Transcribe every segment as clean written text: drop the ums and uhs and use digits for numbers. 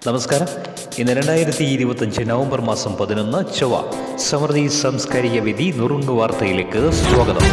നമസ്കാരം. ഇന്ന് 2025 നവംബർ മാസം 11 ചൊവ്വ. സമൃദ്ധി സാംസ്കാരിക വേദി നുറുങ്ങ് വാർത്തയിലേക്ക് സ്വാഗതം.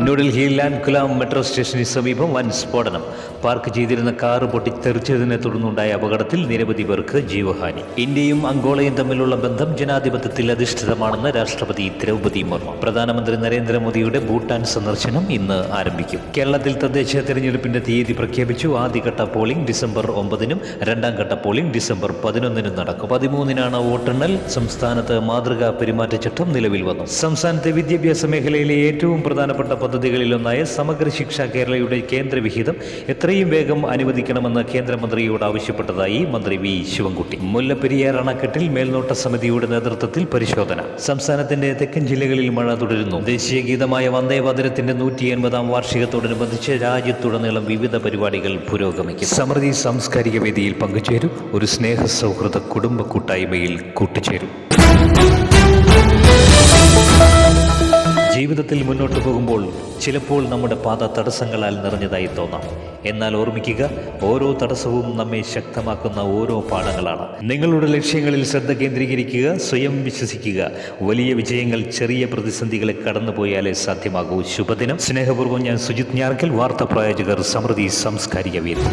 ന്യൂഡൽഹിയിൽ ലാൻകുലാം മെട്രോ സ്റ്റേഷന് സമീപം വൻ സ്ഫോടനം. പാർക്ക് ചെയ്തിരുന്ന കാറ് പൊട്ടിത്തെറിച്ചതിനെ തുടർന്നുണ്ടായ അപകടത്തിൽ നിരവധി പേർക്ക് ജീവഹാനി. ഇന്ത്യയും അങ്കോളയും തമ്മിലുള്ള ബന്ധം ജനാധിപത്യത്തിൽ അധിഷ്ഠിതമാണെന്ന് രാഷ്ട്രപതി ദ്രൗപദി മുർമു. പ്രധാനമന്ത്രി നരേന്ദ്രമോദിയുടെ ഭൂട്ടാൻ സന്ദർശനം ഇന്ന് ആരംഭിക്കും. കേരളത്തിൽ തദ്ദേശ തെരഞ്ഞെടുപ്പിന്റെ തീയതി പ്രഖ്യാപിച്ചു. ആദ്യഘട്ട പോളിംഗ് ഡിസംബർ 9-നും രണ്ടാം ഘട്ട പോളിംഗ് ഡിസംബർ 11-നും നടക്കും. 13-നാണ് വോട്ടെണ്ണൽ. സംസ്ഥാനത്ത് മാതൃകാ പെരുമാറ്റച്ചട്ടം നിലവിൽ വന്നു. സംസ്ഥാനത്തെ വിദ്യാഭ്യാസ മേഖലയിലെ ഏറ്റവും പ്രധാനപ്പെട്ട പദ്ധതികളിലൊന്നായ സമഗ്ര ശിക്ഷ കേരളയുടെ കേന്ദ്രവിഹിതം എത്രയും വേഗം അനുവദിക്കണമെന്ന് കേന്ദ്രമന്ത്രിയോട് ആവശ്യപ്പെട്ടതായി മന്ത്രി വി ശിവൻകുട്ടി. മുല്ലപ്പെരിയാർ അണക്കെട്ടിൽ മേൽനോട്ട സമിതിയുടെ നേതൃത്വത്തിൽ പരിശോധന. സംസ്ഥാനത്തിന്റെ തെക്കൻ ജില്ലകളിൽ മഴ തുടരുന്നു. ദേശീയ ഗീതമായ വന്ദേമാതരത്തിന്റെ 180-ാം വാർഷികത്തോടനുബന്ധിച്ച് രാജ്യത്തുടനീളം വിവിധ പരിപാടികൾ പുരോഗമിക്കും. സമൃദ്ധി സാംസ്കാരിക വേദിയിൽ പങ്കുചേരും. ഒരു സ്നേഹ സൗഹൃദ കുടുംബ കൂട്ടായ്മയിൽ കൂട്ടുചേരും. ജീവിതത്തിൽ മുന്നോട്ട് പോകുമ്പോൾ ചിലപ്പോൾ നമ്മുടെ പാത തടസ്സങ്ങളാൽ നിറഞ്ഞതായി തോന്നാം. എന്നാൽ ഓർമ്മിക്കുക, ഓരോ തടസ്സവും നമ്മെ ശക്തമാക്കുന്ന ഓരോ പാഠങ്ങളാണ്. നിങ്ങളുടെ ലക്ഷ്യങ്ങളിൽ ശ്രദ്ധ കേന്ദ്രീകരിക്കുക, സ്വയം വിശ്വസിക്കുക. വലിയ വിജയങ്ങൾ ചെറിയ പ്രതിസന്ധികളെ കടന്നുപോയാലേ സാധ്യമാകൂ. ശുഭദിനം. സ്നേഹപൂർവ്വം ഞാൻ സുജിത് ഞാർക്കൽ. വാർത്താ പ്രായോജകർ സമൃദ്ധി സാംസ്കാരിക വേദി.